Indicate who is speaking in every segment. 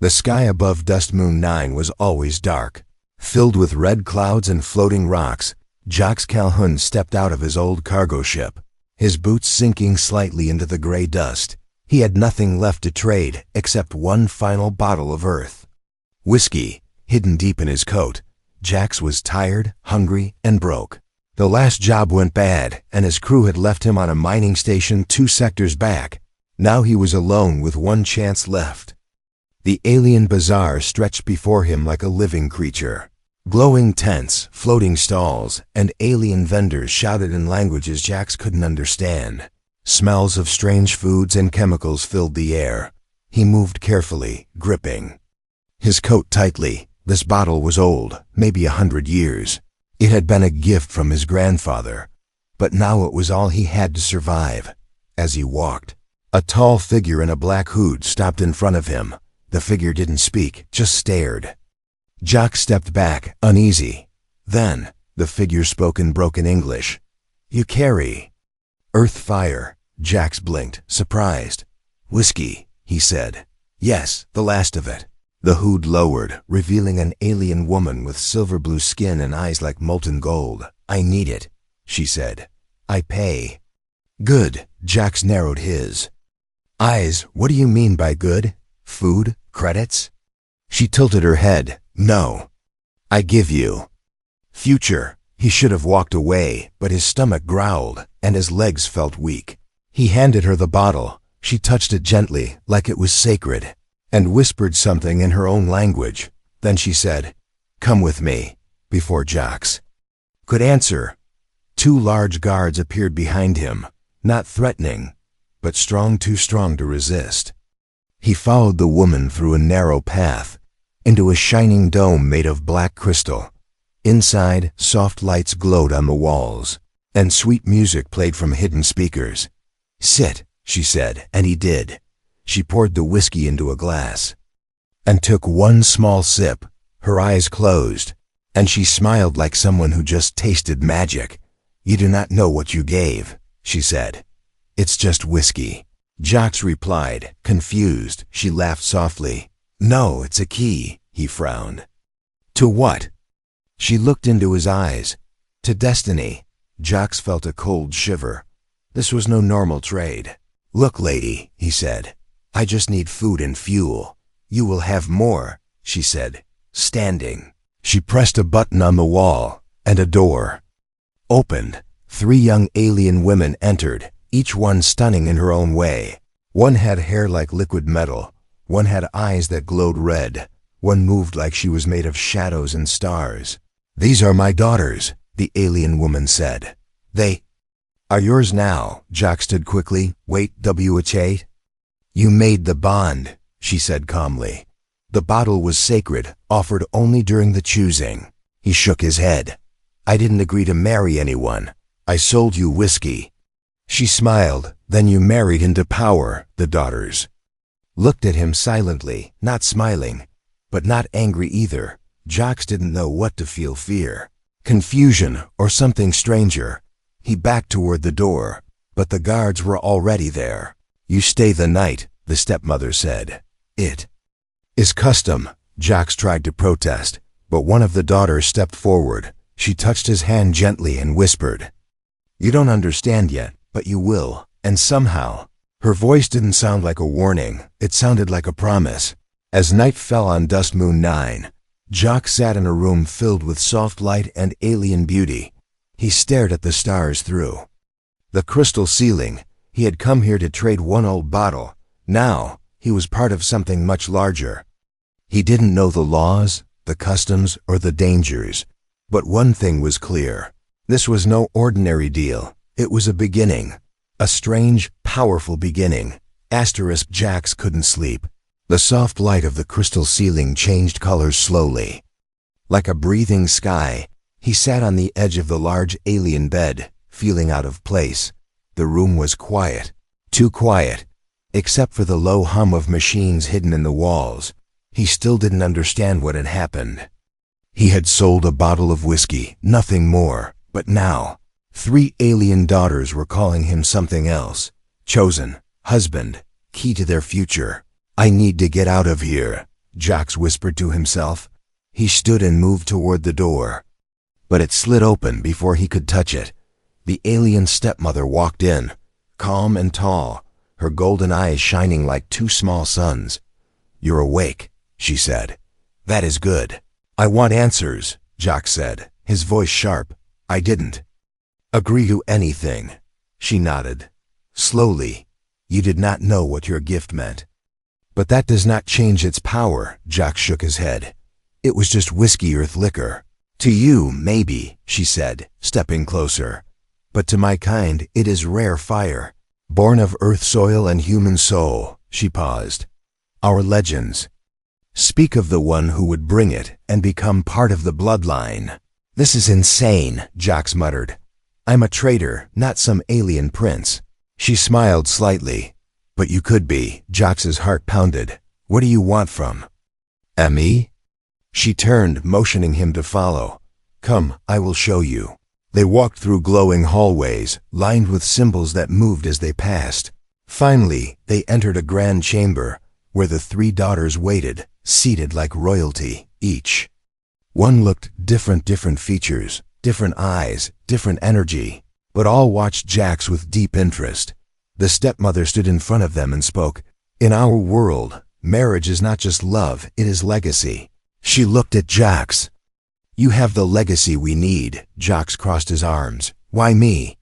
Speaker 1: The sky above Dust Moon 9 was always dark, filled with red clouds and floating rocks. Jacques Calhoun stepped out of his old cargo ship, his boots sinking slightly into the gray dust. He had nothing left to trade except one final bottle of earth. Whiskey, hidden deep in his coat. Jacques was tired, hungry, and broke. The last job went bad, and his crew had left him on a mining station 2 sectors back. Now he was alone with one chance left. The alien bazaar stretched before him like a living creature. Glowing tents, floating stalls, and alien vendors shouted in languages Jacques couldn't understand. Smells of strange foods and chemicals filled the air. He moved carefully, gripping his coat tightly. This bottle was old, maybe 100 years. It had been a gift from his grandfather, but now it was all he had to survive. As he walked, a tall figure in a black hood stopped in front of him. The figure didn't speak, just stared. Jacques stepped back, uneasy. Then, the figure spoke in broken English. "You carry earth fire." Jacques blinked, surprised. "Whiskey," he said. "Yes, the last of it." The hood lowered, revealing an alien woman with silver-blue skin and eyes like molten gold. "I need it," she said. "I pay." "Good." Jacques narrowed his eyes. "What do you mean by good? Food? Credits?" She tilted her head. "No. I give you future." He should have walked away, but his stomach growled, and his legs felt weak. He handed her the bottle. She touched it gently, like it was sacred, and whispered something in her own language. Then she said, "Come with me," before Jacques could answer. 2 large guards appeared behind him, not threatening, but strong, too strong to resist. He followed the woman through a narrow path, into a shining dome made of black crystal. Inside, soft lights glowed on the walls, and sweet music played from hidden speakers. "Sit," she said, and he did. She poured the whiskey into a glass, and took one small sip. Her eyes closed, and she smiled like someone who just tasted magic. "You do not know what you gave," she said. "It's just whiskey." Jacques replied, confused. She laughed softly. "No, it's a key," he frowned. "To what?" She looked into his eyes. "To destiny." Jacques felt a cold shiver. This was no normal trade. "Look, lady," he said, "I just need food and fuel." "You will have more," she said, standing. She pressed a button on the wall, and a door opened. 3 young alien women entered, each one stunning in her own way. One had hair like liquid metal. One had eyes that glowed red. One moved like she was made of shadows and stars. "These are my daughters," the alien woman said. "They are yours now." Jacques stood quickly. "Wait, WH8. You made the bond," she said calmly. "The bottle was sacred, offered only during the choosing." He shook his head. "I didn't agree to marry anyone. I sold you whiskey." She smiled. "Then you married into power." The daughters looked at him silently, not smiling, but not angry either. Jacques didn't know what to feel: fear, confusion, or something stranger. He backed toward the door, but the guards were already there. "You stay the night," the stepmother said. "It is custom." Jacques tried to protest, but one of the daughters stepped forward. She touched his hand gently and whispered, "You don't understand yet, but you will." And somehow, her voice didn't sound like a warning. It sounded like a promise. As night fell on Dust Moon 9, Jacques sat in a room filled with soft light and alien beauty. He stared at the stars through the crystal ceiling. He had come here to trade one old bottle. Now, he was part of something much larger. He didn't know the laws, the customs, or the dangers. But one thing was clear. This was no ordinary deal. It was a beginning. A strange, powerful beginning. Jacques couldn't sleep. The soft light of the crystal ceiling changed colors slowly. Like a breathing sky, he sat on the edge of the large alien bed, feeling out of place. The room was quiet. Too quiet. Except for the low hum of machines hidden in the walls. He still didn't understand what had happened. He had sold a bottle of whiskey, nothing more. But now, 3 alien daughters were calling him something else. Chosen, husband, key to their future. "I need to get out of here," Jacques whispered to himself. He stood and moved toward the door. But it slid open before he could touch it. The alien stepmother walked in, calm and tall, her golden eyes shining like two small suns. "You're awake," she said. "That is good." "I want answers," Jacques said, his voice sharp. "I didn't agree to anything." She nodded. Slowly. "You did not know what your gift meant." "But that does not change its power," Jacques shook his head. "It was just whiskey earth liquor. To you, maybe," she said, stepping closer. "But to my kind, it is rare fire. Born of earth soil and human soul." She paused. "Our legends speak of the one who would bring it and become part of the bloodline." "This is insane," Jacques muttered. "I'm a traitor, not some alien prince." She smiled slightly. "But you could be." Jacques's heart pounded. "What do you want from me?" She turned, motioning him to follow. "Come, I will show you." They walked through glowing hallways, lined with symbols that moved as they passed. Finally, they entered a grand chamber, where the three daughters waited, seated like royalty, each. One looked different features, different eyes, different energy, but all watched Jacques with deep interest. The stepmother stood in front of them and spoke. "In our world, marriage is not just love, it is legacy." She looked at Jacques. "You have the legacy we need." Jacques crossed his arms. "Why me?"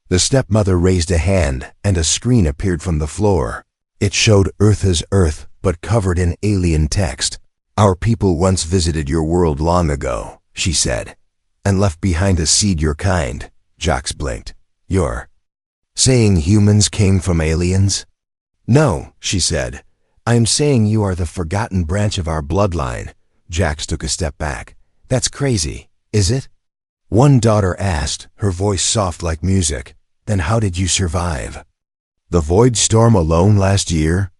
Speaker 1: The stepmother raised a hand, and a screen appeared from the floor. It showed Earth as Earth, but covered in alien text. "Our people once visited your world long ago," she said, "and left behind a seed your kind." Jacques blinked. "You're saying humans came from aliens?" "No," she said. "I am saying you are the forgotten branch of our bloodline." Jacques took a step back. "That's crazy, is it?" One daughter asked, her voice soft like music. "Then how did you survive the void storm alone last year?"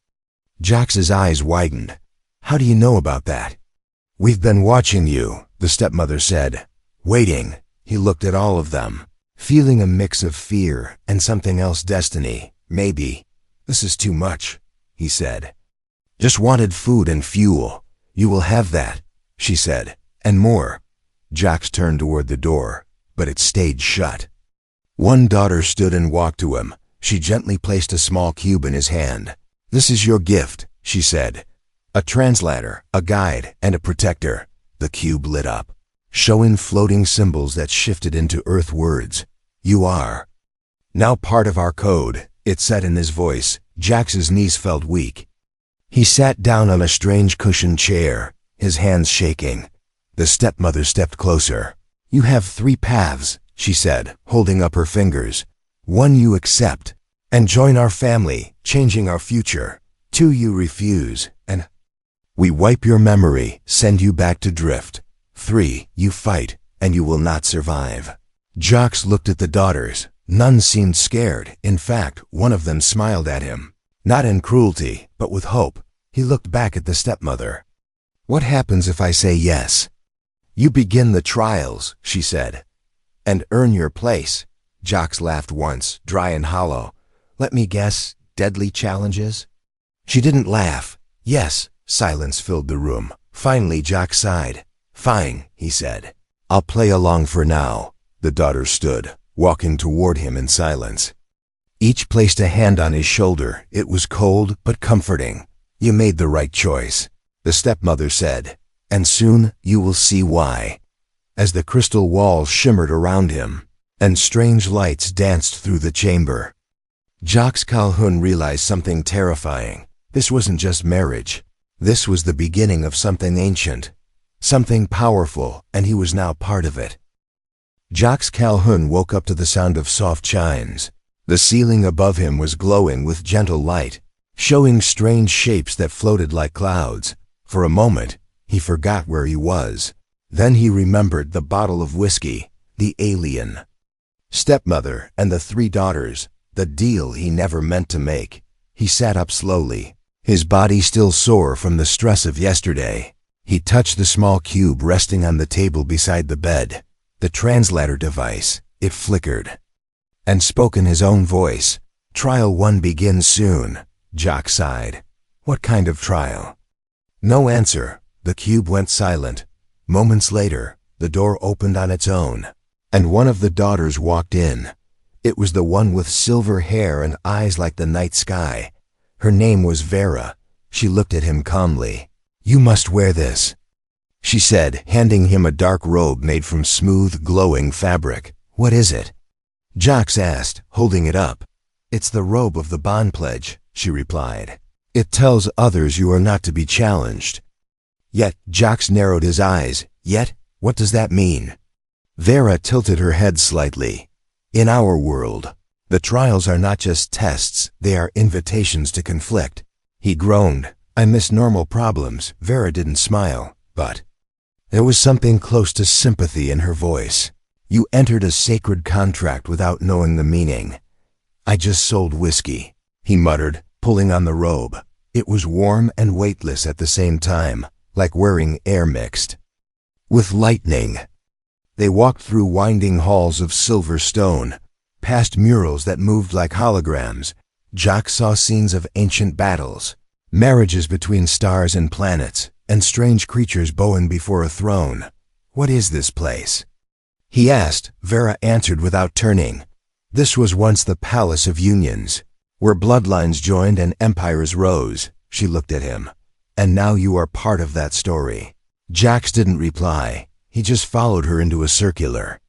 Speaker 1: Jacques's eyes widened. "How do you know about that?" "We've been watching you," the stepmother said. "Waiting." He looked at all of them, feeling a mix of fear and something else, destiny, maybe. "This is too much," he said. "Just wanted food and fuel." "You will have that," she said, "and more." Jacques turned toward the door, but it stayed shut. One daughter stood and walked to him. She gently placed a small cube in his hand. "This is your gift," she said. "A translator, a guide, and a protector." The cube lit up, showing floating symbols that shifted into Earth words. "You are now part of our code," it said in his voice. Jacques's knees felt weak. He sat down on a strange cushioned chair, his hands shaking. The stepmother stepped closer. "You have 3 paths," she said, holding up her fingers. "1 you accept and join our family, changing our future. 2 you refuse, and we wipe your memory, send you back to drift. 3 you fight, and you will not survive." Jacques looked at the daughters. None seemed scared. In fact, one of them smiled at him. Not in cruelty, but with hope. He looked back at the stepmother. "What happens if I say yes?" "You begin the trials," she said, "and earn your place." Jacques laughed once, dry and hollow. "Let me guess, deadly challenges?" She didn't laugh. "Yes." Silence filled the room. Finally, Jacques sighed. "Fine," he said. "I'll play along for now." The daughters stood, walking toward him in silence. Each placed a hand on his shoulder. It was cold but comforting. "You made the right choice," the stepmother said, "and soon you will see why." As the crystal walls shimmered around him, and strange lights danced through the chamber, Jacques Calhoun realized something terrifying. This wasn't just marriage. This was the beginning of something ancient, something powerful, and he was now part of it. Jacques Calhoun woke up to the sound of soft chimes. The ceiling above him was glowing with gentle light, showing strange shapes that floated like clouds. For a moment, he forgot where he was. Then he remembered the bottle of whiskey, the alien stepmother, and the 3 daughters, the deal he never meant to make. He sat up slowly, his body still sore from the stress of yesterday. He touched the small cube resting on the table beside the bed. The translator device, it flickered, and spoke in his own voice. "Trial 1 begins soon." Jacques sighed. "What kind of trial?" No answer. The cube went silent. Moments later, the door opened on its own, and one of the daughters walked in. It was the one with silver hair and eyes like the night sky. Her name was Vera. She looked at him calmly. "You must wear this," she said, handing him a dark robe made from smooth, glowing fabric. "What is it?" Jacques asked, holding it up. "It's the robe of the bond pledge," she replied. "It tells others you are not to be challenged." Yet, Jacques narrowed his eyes. "Yet? What does that mean?" Vera tilted her head slightly. "In our world, the trials are not just tests, they are invitations to conflict." He groaned. "I miss normal problems." Vera didn't smile, but there was something close to sympathy in her voice. "You entered a sacred contract without knowing the meaning." "I just sold whiskey," he muttered, pulling on the robe. It was warm and weightless at the same time, like wearing air mixed with lightning. They walked through winding halls of silver stone, past murals that moved like holograms. Jacques saw scenes of ancient battles, marriages between stars and planets, and strange creatures bowing before a throne. "What is this place?" he asked. Vera answered without turning. "This was once the Palace of Unions, where bloodlines joined and empires rose." She looked at him. "And now you are part of that story." Jacques didn't reply. He just followed her into a circular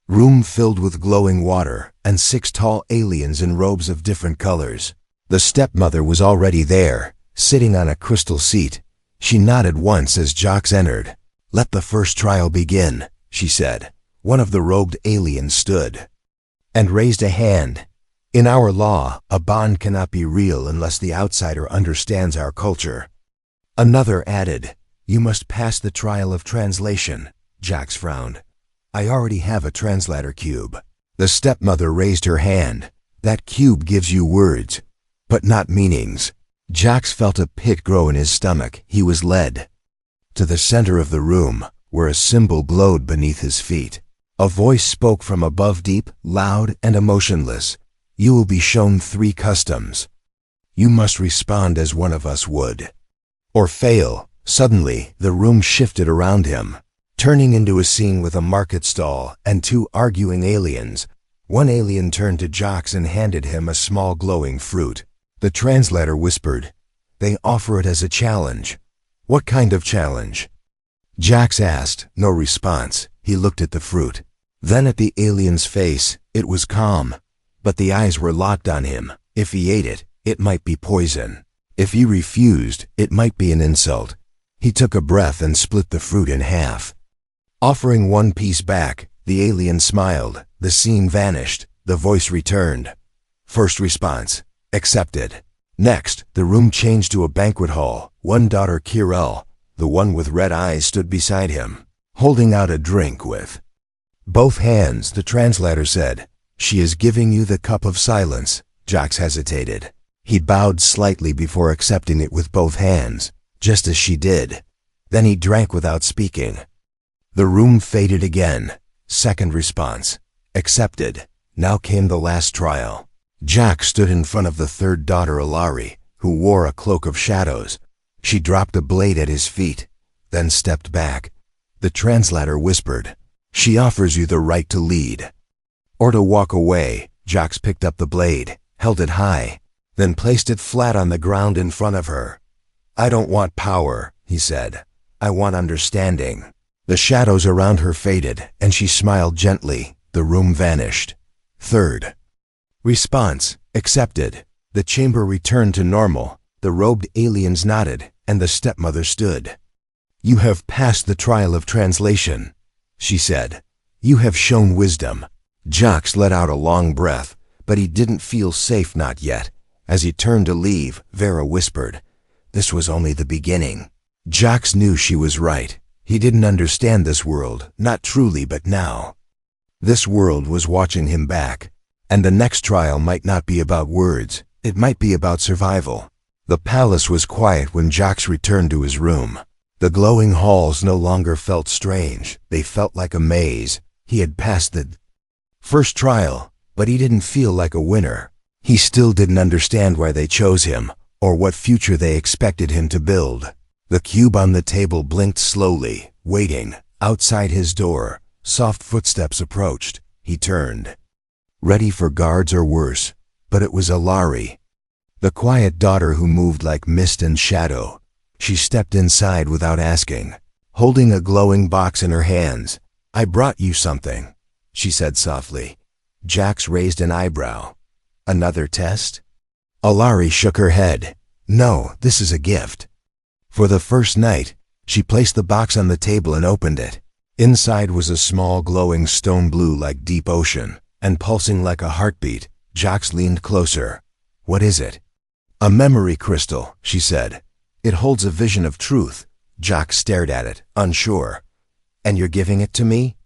Speaker 1: room filled with glowing water and 6 tall aliens in robes of different colors. The stepmother was already there, sitting on a crystal seat. She nodded once as Jacques entered. "Let the first trial begin," she said. One of the robed aliens stood and raised a hand. "In our law, a bond cannot be real unless the outsider understands our culture." Another added, "You must pass the trial of translation." Jacques frowned. "I already have a translator cube." The stepmother raised her hand. "That cube gives you words, but not meanings." Jacques felt a pit grow in his stomach. He was led to the center of the room, where a symbol glowed beneath his feet. A voice spoke from above, deep, loud, and emotionless. "You will be shown 3 customs. You must respond as one of us would, or fail." Suddenly, the room shifted around him, turning into a scene with a market stall and 2 arguing aliens. One alien turned to Jacques and handed him a small glowing fruit. The translator whispered, "They offer it as a challenge." "What kind of challenge?" Jacques asked. No response. He looked at the fruit, then at the alien's face. It was calm, but the eyes were locked on him. If he ate it, it might be poison. If he refused, it might be an insult. He took a breath and split the fruit in half. Offering 1 piece back, the alien smiled. The scene vanished. The voice returned. "First response, accepted." Next, the room changed to a banquet hall. One daughter, Kirel, the one with red eyes, stood beside him, holding out a drink with both hands. The translator said, "She is giving you the cup of silence." Jacques hesitated. He bowed slightly before accepting it with both hands, just as she did. Then he drank without speaking. The room faded again. Second response, accepted. Now came the last trial. Jacques stood in front of the 3rd daughter, Alari, who wore a cloak of shadows. She dropped a blade at his feet, then stepped back. The translator whispered, "She offers you the right to lead, or to walk away." Jacques picked up the blade, held it high, then placed it flat on the ground in front of her. "I don't want power," he said. "I want understanding." The shadows around her faded, and she smiled gently. The room vanished. Third response, accepted. The chamber returned to normal. The robed aliens nodded, and the stepmother stood. "You have passed the trial of translation," she said. "You have shown wisdom." Jacques let out a long breath, but he didn't feel safe, not yet. As he turned to leave, Vera whispered, "This was only the beginning." Jacques knew she was right. He didn't understand this world, not truly, but now this world was watching him back. And the next trial might not be about words. It might be about survival. The palace was quiet when Jacques returned to his room. The glowing halls no longer felt strange. They felt like a maze. He had passed the first trial, but he didn't feel like a winner. He still didn't understand why they chose him, or what future they expected him to build. The cube on the table blinked slowly, waiting. Outside his door, soft footsteps approached. He turned, ready for guards or worse, but it was Alari, the quiet daughter who moved like mist and shadow. She stepped inside without asking, holding a glowing box in her hands. "I brought you something," she said softly. Jax raised an eyebrow. "Another test?" Alari shook her head. "No, this is a gift." For the first night, she placed the box on the table and opened it. Inside was a small glowing stone blue like deep ocean, and pulsing like a heartbeat. Jax leaned closer. "What is it?" "A memory crystal," she said. "It holds a vision of truth." Jax stared at it, unsure. "And you're giving it to me?"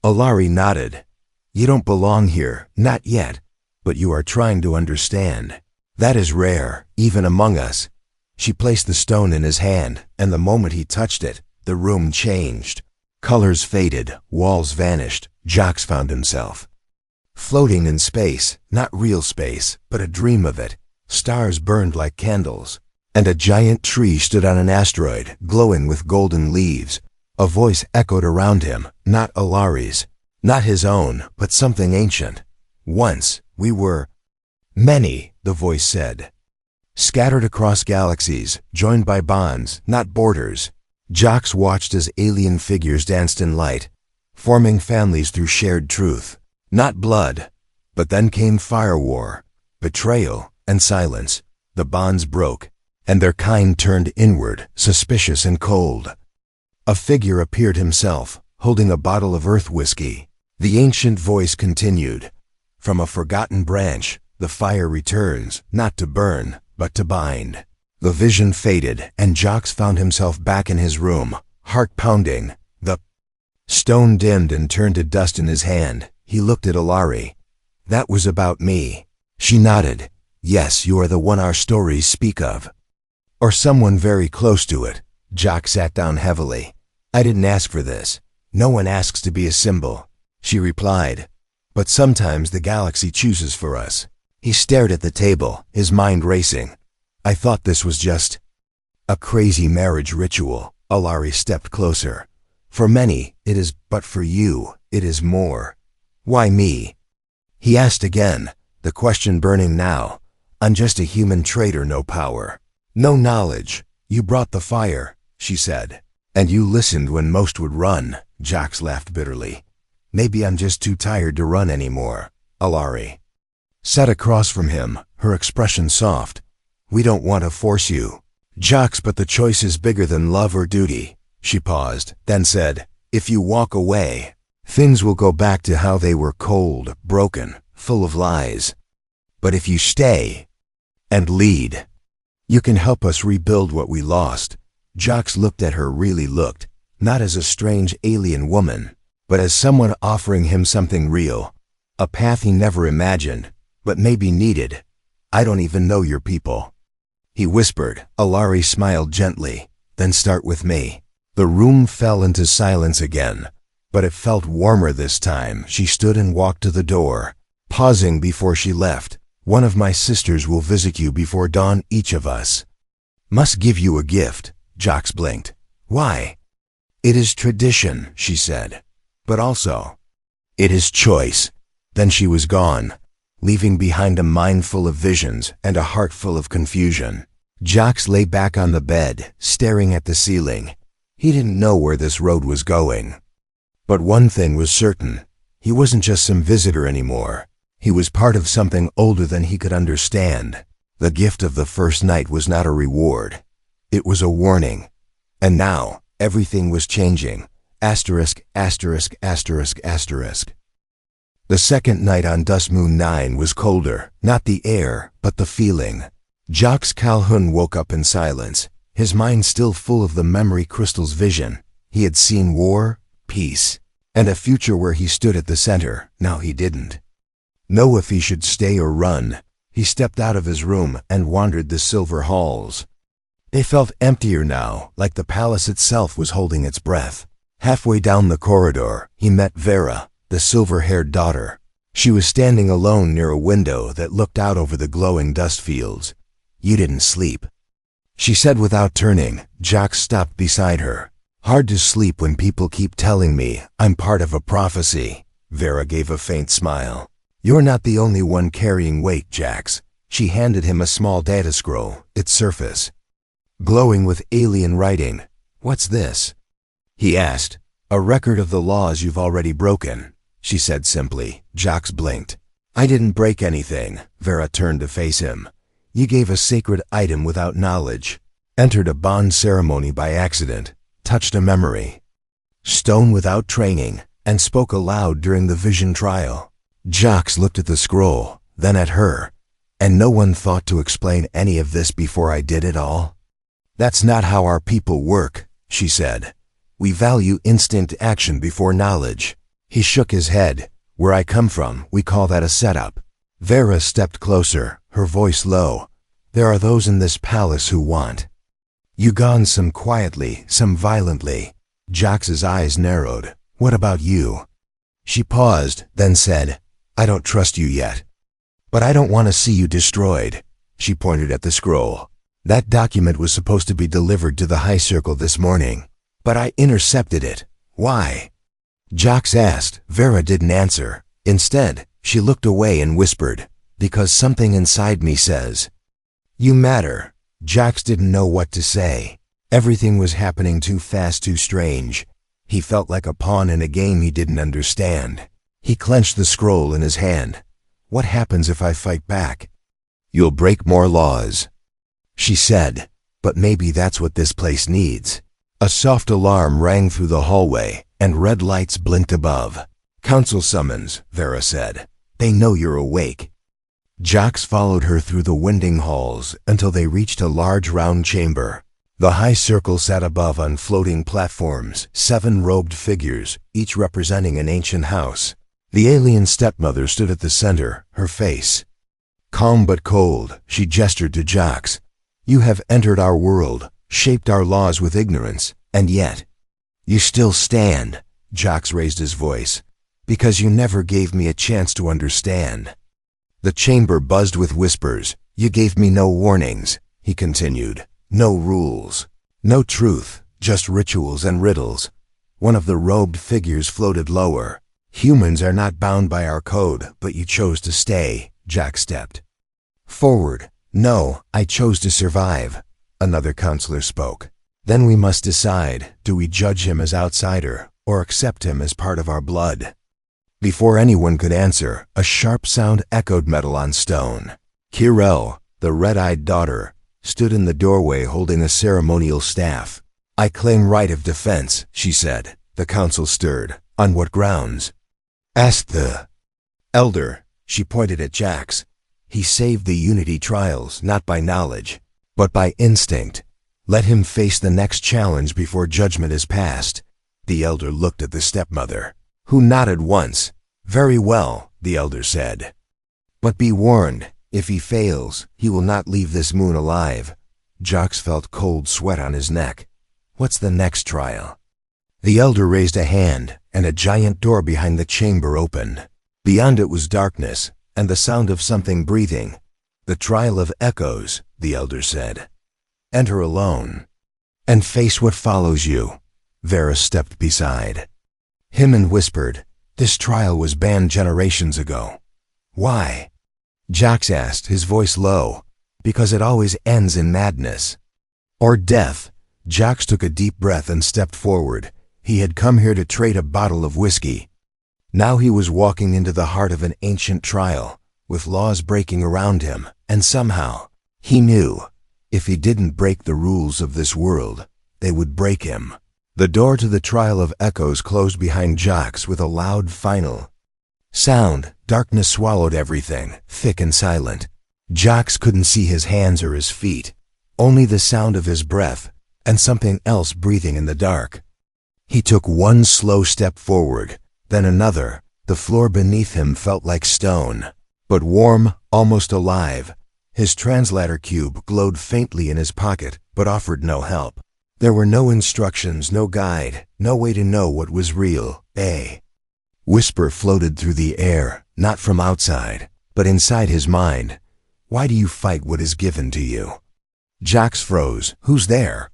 Speaker 1: Alari nodded. "You don't belong here, not yet, but you are trying to understand. That is rare, even among us." She placed the stone in his hand, and the moment he touched it, the room changed. Colors faded, walls vanished. Jax found himself floating in space, not real space, but a dream of it. Stars burned like candles, and a giant tree stood on an asteroid, glowing with golden leaves. A voice echoed around him, not Alari's, not his own, but something ancient. "Once, we were many," the voice said. "Scattered across galaxies, joined by bonds, not borders." Jax watched as alien figures danced in light, forming families through shared truth. Not blood, but then came fire war, betrayal, and silence. The bonds broke, and their kind turned inward, suspicious and cold. A figure appeared himself, holding a bottle of earth whiskey. The ancient voice continued. "From a forgotten branch, the fire returns, not to burn, but to bind." The vision faded, and Jax found himself back in his room, heart pounding. The stone dimmed and turned to dust in his hand. He looked at Alari. "That was about me." She nodded. "Yes, you are the one our stories speak of. Or someone very close to it." Jax sat down heavily. "I didn't ask for this. No one asks to be a symbol," she replied. "But sometimes the galaxy chooses for us." He stared at the table, his mind racing. "I thought this was just a crazy marriage ritual." Alari stepped closer. "For many, it is, but for you, it is more." "Why me?" he asked again, the question burning now. "I'm just a human traitor, no power, no knowledge. You brought the fire," she said. "And you listened when most would run." Jax laughed bitterly. "Maybe I'm just too tired to run anymore." Alari sat across from him, her expression soft. "We don't want to force you, Jax, but the choice is bigger than love or duty." She paused, then said, "If you walk away, things will go back to how they were, cold, broken, full of lies. But if you stay and lead, you can help us rebuild what we lost." Jax looked at her, really looked, not as a strange alien woman, but as someone offering him something real, a path he never imagined, but maybe needed. "I don't even know your people," he whispered. Alari smiled gently. "Then start with me." The room fell into silence again, but it felt warmer this time. She stood and walked to the door, pausing before she left. "One of my sisters will visit you before dawn. Each of us must give you a gift." Jax blinked. "Why?" "It is tradition," she said. "But also, it is choice." Then she was gone, leaving behind a mind full of visions and a heart full of confusion. Jax lay back on the bed, staring at the ceiling. He didn't know where this road was going. But one thing was certain. He wasn't just some visitor anymore. He was part of something older than he could understand. The gift of the first night was not a reward. It was a warning. And now, everything was changing. Asterisk, asterisk, asterisk, asterisk. The second night on Dust Moon 9 was colder, not the air, but the feeling. Jax Calhoun woke up in silence, his mind still full of the memory crystal's vision. He had seen war, peace, and a future where he stood at the center. Now he didn't know if he should stay or run. He stepped out of his room and wandered the silver halls. They felt emptier now, like the palace itself was holding its breath. Halfway down the corridor, he met Vera, the silver-haired daughter. She was standing alone near a window that looked out over the glowing dust fields. "You didn't sleep," she said without turning. Jax stopped beside her. Hard to sleep when people keep telling me I'm part of a prophecy. Vera gave a faint smile. You're not the only one carrying weight, Jax. She handed him a small data scroll, its surface glowing with alien writing. What's this? He asked. A record of the laws you've already broken, she said simply. Jax blinked. I didn't break anything. Vera turned to face him. You gave a sacred item without knowledge, entered a bond ceremony by accident, touched a memory stone without training, and spoke aloud during the vision trial. Jax looked at the scroll, then at her. And no one thought to explain any of this before I did it all? That's not how our people work, she said. We value instant action before knowledge. He shook his head. Where I come from, we call that a setup. Vera stepped closer, her voice low. There are those in this palace who want you gone, some quietly, some violently. Jax's eyes narrowed. What about you? She paused, then said, I don't trust you yet. But I don't want to see you destroyed. She pointed at the scroll. That document was supposed to be delivered to the High Circle this morning, but I intercepted it. Why? Jax asked. Vera didn't answer. Instead, she looked away and whispered, because something inside me says, you matter. Jax didn't know what to say. Everything was happening too fast, too strange. He felt like a pawn in a game he didn't understand. He clenched the scroll in his hand. What happens if I fight back? You'll break more laws, she said. But maybe that's what this place needs. A soft alarm rang through the hallway, and red lights blinked above. Council summons, Vera said. They know you're awake. Jax followed her through the winding halls until they reached a large round chamber. The High Circle sat above on floating platforms, 7 robed figures, each representing an ancient house. The alien stepmother stood at the center, her face calm but cold. She gestured to Jax. You have entered our world, shaped our laws with ignorance, and yet you still stand. Jax raised his voice. Because you never gave me a chance to understand. The chamber buzzed with whispers. You gave me no warnings, he continued. No rules, no truth, just rituals and riddles. One of the robed figures floated lower. Humans are not bound by our code, but you chose to stay. Jax stepped forward. No, I chose to survive. Another counselor spoke. Then we must decide, do we judge him as outsider, or accept him as part of our blood? Before anyone could answer, a sharp sound echoed metal on stone. Kirel, the red-eyed daughter, stood in the doorway holding a ceremonial staff. I claim right of defense, she said. The council stirred. On what grounds? Asked the elder. She pointed at Jax. He saved the Unity trials, not by knowledge, but by instinct. Let him face the next challenge before judgment is passed. The elder looked at the stepmother, who nodded once. Very well, the elder said. But be warned, if he fails, he will not leave this moon alive. Jax felt cold sweat on his neck. What's the next trial? The elder raised a hand, and a giant door behind the chamber opened. Beyond it was darkness, and the sound of something breathing. The trial of echoes, the elder said. Enter alone, and face what follows you. Vera stepped beside him and whispered, this trial was banned generations ago. Why? Jax asked, his voice low. Because it always ends in madness. Or death. Jax took a deep breath and stepped forward. He had come here to trade a bottle of whiskey. Now he was walking into the heart of an ancient trial, with laws breaking around him, and somehow, he knew, if he didn't break the rules of this world, they would break him. The door to the trial of echoes closed behind Jax with a loud final sound. Darkness swallowed everything, thick and silent. Jax couldn't see his hands or his feet, only the sound of his breath, and something else breathing in the dark. He took one slow step forward, then another. The floor beneath him felt like stone, but warm, almost alive. His translator cube glowed faintly in his pocket, but offered no help. There were no instructions, no guide, no way to know what was real. A whisper floated through the air, not from outside, but inside his mind. Why do you fight what is given to you? Jax froze. Who's there?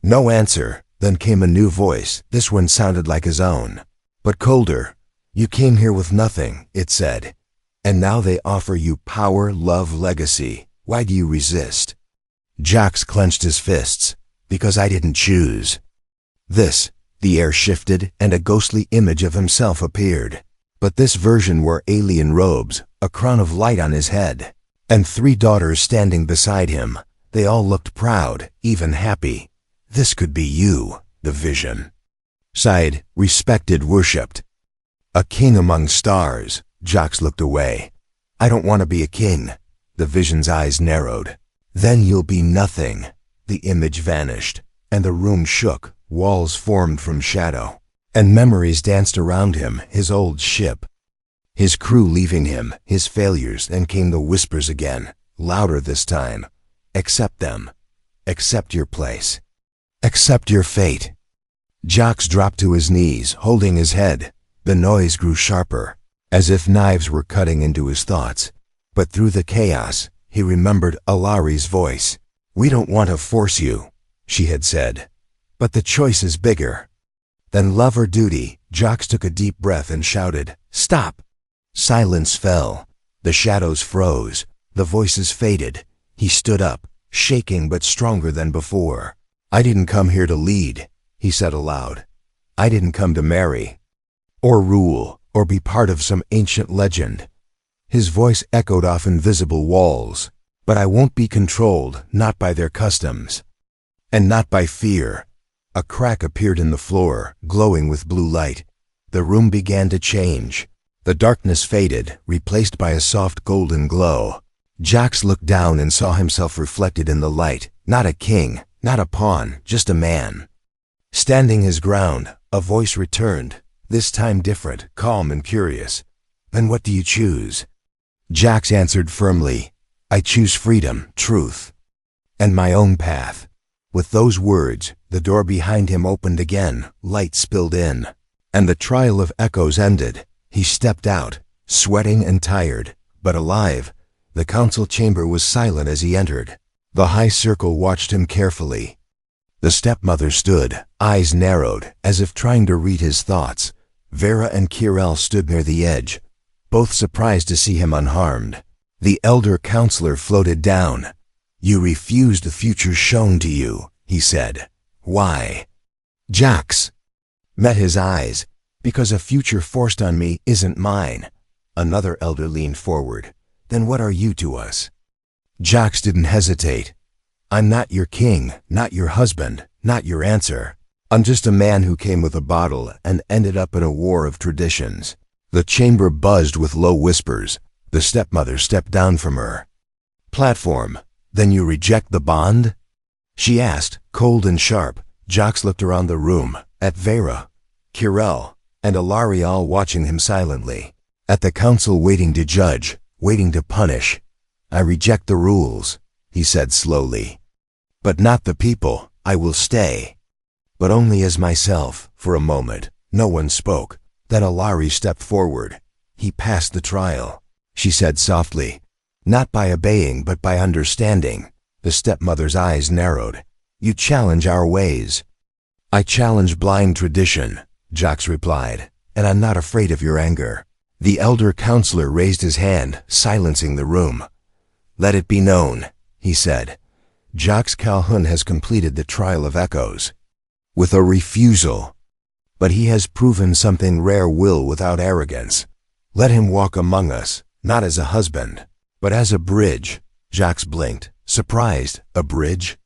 Speaker 1: No answer. Then came a new voice. This one sounded like his own, but colder. You came here with nothing, it said. And now they offer you power, love, legacy. Why do you resist? Jax clenched his fists. Because I didn't choose. The air shifted and a ghostly image of himself appeared. But this version wore alien robes, a crown of light on his head, and 3 daughters standing beside him. They all looked proud, even happy. This could be you, the vision. Sighed, respected, worshipped. A king among stars. Jax looked away. I don't want to be a king. The vision's eyes narrowed. Then you'll be nothing. The image vanished, and the room shook. Walls formed from shadow, and memories danced around him, his old ship, his crew leaving him, his failures. Then came the whispers again, louder this time. Accept them. Accept your place. Accept your fate. Jax dropped to his knees, holding his head. The noise grew sharper, as if knives were cutting into his thoughts. But through the chaos, he remembered Alari's voice. We don't want to force you, she had said. But the choice is bigger than love or duty. Jax took a deep breath and shouted, Stop! Silence fell. The shadows froze. The voices faded. He stood up, shaking but stronger than before. I didn't come here to lead, he said aloud. I didn't come to marry, or rule, or be part of some ancient legend. His voice echoed off invisible walls. But I won't be controlled, not by their customs, and not by fear. A crack appeared in the floor, glowing with blue light. The room began to change. The darkness faded, replaced by a soft golden glow. Jax looked down and saw himself reflected in the light. Not a king, not a pawn, just a man. Standing his ground, a voice returned, this time different, calm and curious. Then what do you choose? Jax answered firmly, I choose freedom, truth, and my own path. With those words, the door behind him opened again, light spilled in, and the trial of echoes ended. He stepped out, sweating and tired, but alive. The council chamber was silent as he entered. The high circle watched him carefully. The stepmother stood, eyes narrowed, as if trying to read his thoughts. Vera and Kirel stood near the edge, both surprised to see him unharmed. The elder counselor floated down. You refused the future shown to you, he said. Why? Jax met his eyes. Because a future forced on me isn't mine. Another elder leaned forward. Then what are you to us? Jax didn't hesitate. I'm not your king, not your husband, not your answer. I'm just a man who came with a bottle and ended up in a war of traditions. The chamber buzzed with low whispers. The stepmother stepped down from her platform. Then you reject the bond? She asked, cold and sharp. Jax looked around the room, at Vera, Kirel, and Alari, all watching him silently. At the council, waiting to judge, waiting to punish. I reject the rules, he said slowly. But not the people. I will stay. But only as myself. For a moment, no one spoke. Then Alari stepped forward. He passed the trial, she said softly. Not by obeying, but by understanding. The stepmother's eyes narrowed. You challenge our ways. I challenge blind tradition, Jax replied, and I'm not afraid of your anger. The elder counselor raised his hand, silencing the room. Let it be known, he said. Jax Calhoun has completed the trial of echoes. With a refusal. But he has proven something rare: will without arrogance. Let him walk among us, not as a husband, but as a bridge. Jax blinked, surprised. A bridge?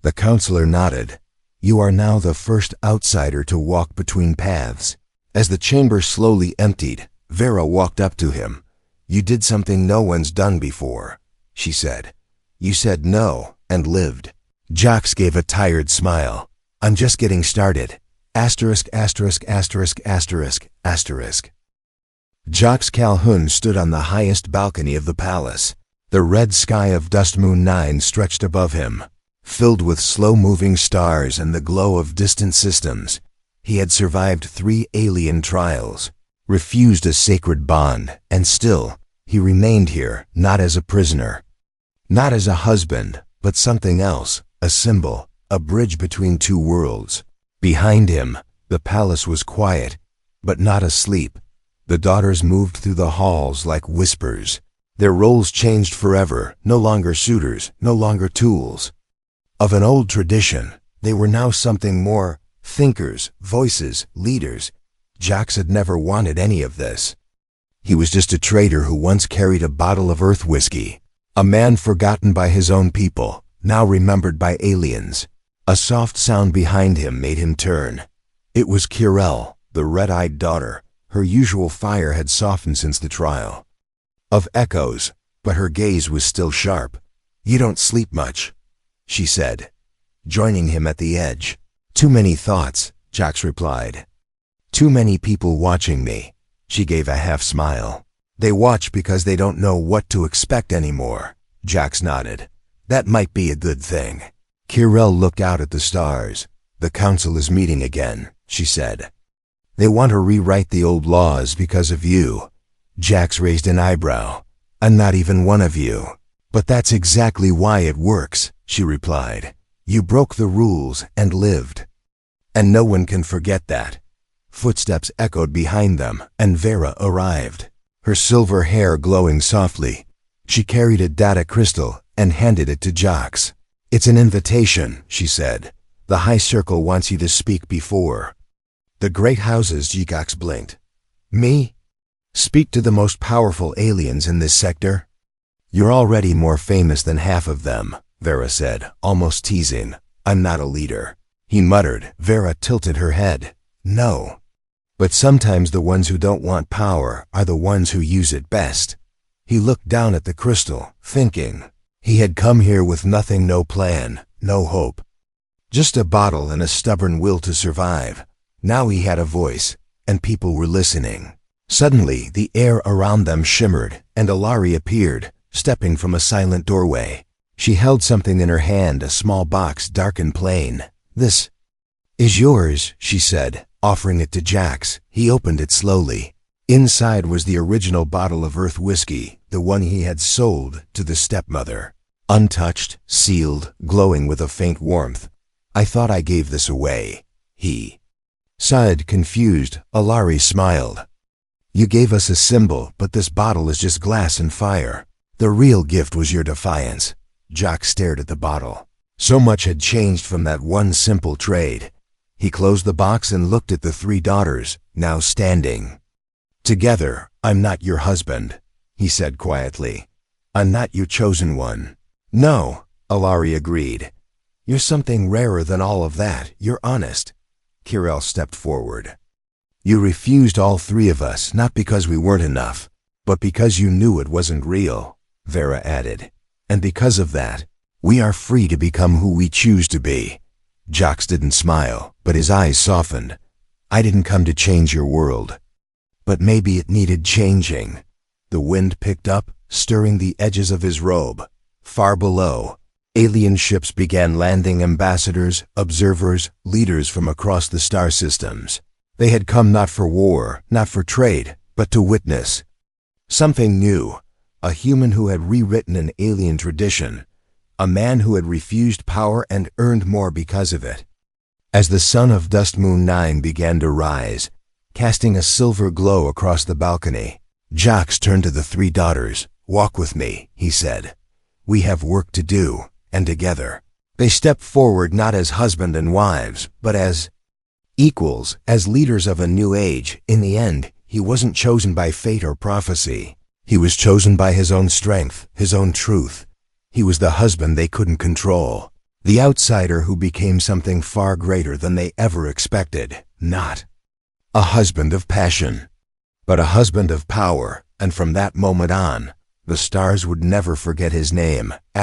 Speaker 1: The counselor nodded. You are now the first outsider to walk between paths. As the chamber slowly emptied, Vera walked up to him. You did something no one's done before, she said. You said no, and lived. Jax gave a tired smile. I'm just getting started. Asterisk, asterisk, asterisk, asterisk, asterisk. Jax Calhoun stood on the highest balcony of the palace. The red sky of Dust Moon 9 stretched above him, filled with slow-moving stars and the glow of distant systems. He had survived 3 alien trials, refused a sacred bond, and still, he remained here, not as a prisoner, not as a husband, but something else, a symbol, a bridge between two worlds. Behind him, the palace was quiet, but not asleep. The daughters moved through the halls like whispers. Their roles changed forever, no longer suitors, no longer tools. Of an old tradition, they were now something more, thinkers, voices, leaders. Jacques had never wanted any of this. He was just a trader who once carried a bottle of earth whiskey, a man forgotten by his own people, now remembered by aliens. A soft sound behind him made him turn. It was Kirel, the red-eyed daughter. Her usual fire had softened since the trial. Of echoes, but her gaze was still sharp. "You don't sleep much," she said, joining him at the edge. "Too many thoughts," Jacques replied. "Too many people watching me." She gave a half smile. "They watch because they don't know what to expect anymore." Jacques nodded. "That might be a good thing." Kirel looked out at the stars. "The council is meeting again," she said. "They want to rewrite the old laws because of you." Jacques raised an eyebrow. "I'm not even one of you." "But that's exactly why it works," she replied. "You broke the rules and lived. And no one can forget that." Footsteps echoed behind them, and Vera arrived, her silver hair glowing softly. She carried a data crystal and handed it to Jacques. "It's an invitation," she said. "The High Circle wants you to speak before the great houses." Jacques blinked. "Me? Speak to the most powerful aliens in this sector?" "You're already more famous than half of them," Vera said, almost teasing. "I'm not a leader." He muttered. Vera tilted her head. "No. But sometimes the ones who don't want power are the ones who use it best." He looked down at the crystal, thinking. He had come here with nothing, no plan, no hope. Just a bottle and a stubborn will to survive. Now he had a voice, and people were listening. Suddenly, the air around them shimmered, and Alari appeared, stepping from a silent doorway. She held something in her hand, a small box, dark and plain. "This is yours," she said, offering it to Jacques. He opened it slowly. Inside was the original bottle of earth whiskey, the one he had sold to the stepmother. Untouched, sealed, glowing with a faint warmth. "I thought I gave this away," he sighed, confused. Alari smiled. "You gave us a symbol, but this bottle is just glass and fire. The real gift was your defiance." Jacques stared at the bottle. So much had changed from that one simple trade. He closed the box and looked at the three daughters, now standing together. "I'm not your husband," he said quietly. "I'm not your chosen one." "No," Alari agreed. "You're something rarer than all of that. You're honest." Kirel stepped forward. "You refused all three of us, not because we weren't enough, but because you knew it wasn't real," Vera added. "And because of that, we are free to become who we choose to be." Jacques didn't smile, but his eyes softened. "I didn't come to change your world. But maybe it needed changing." The wind picked up, stirring the edges of his robe. Far below, alien ships began landing, ambassadors, observers, leaders from across the star systems. They had come not for war, not for trade, but to witness something new. A human who had rewritten an alien tradition. A man who had refused power and earned more because of it. As the sun of Dust Moon 9 began to rise, casting a silver glow across the balcony, Jacques turned to the three daughters. "Walk with me," he said. "We have work to do, and together." They stepped forward not as husband and wives, but as equals, as leaders of a new age. In the end, he wasn't chosen by fate or prophecy. He was chosen by his own strength, his own truth. He was the husband they couldn't control, the outsider who became something far greater than they ever expected. Not a husband of passion, but a husband of power. And from that moment on, the stars would never forget his name. ********.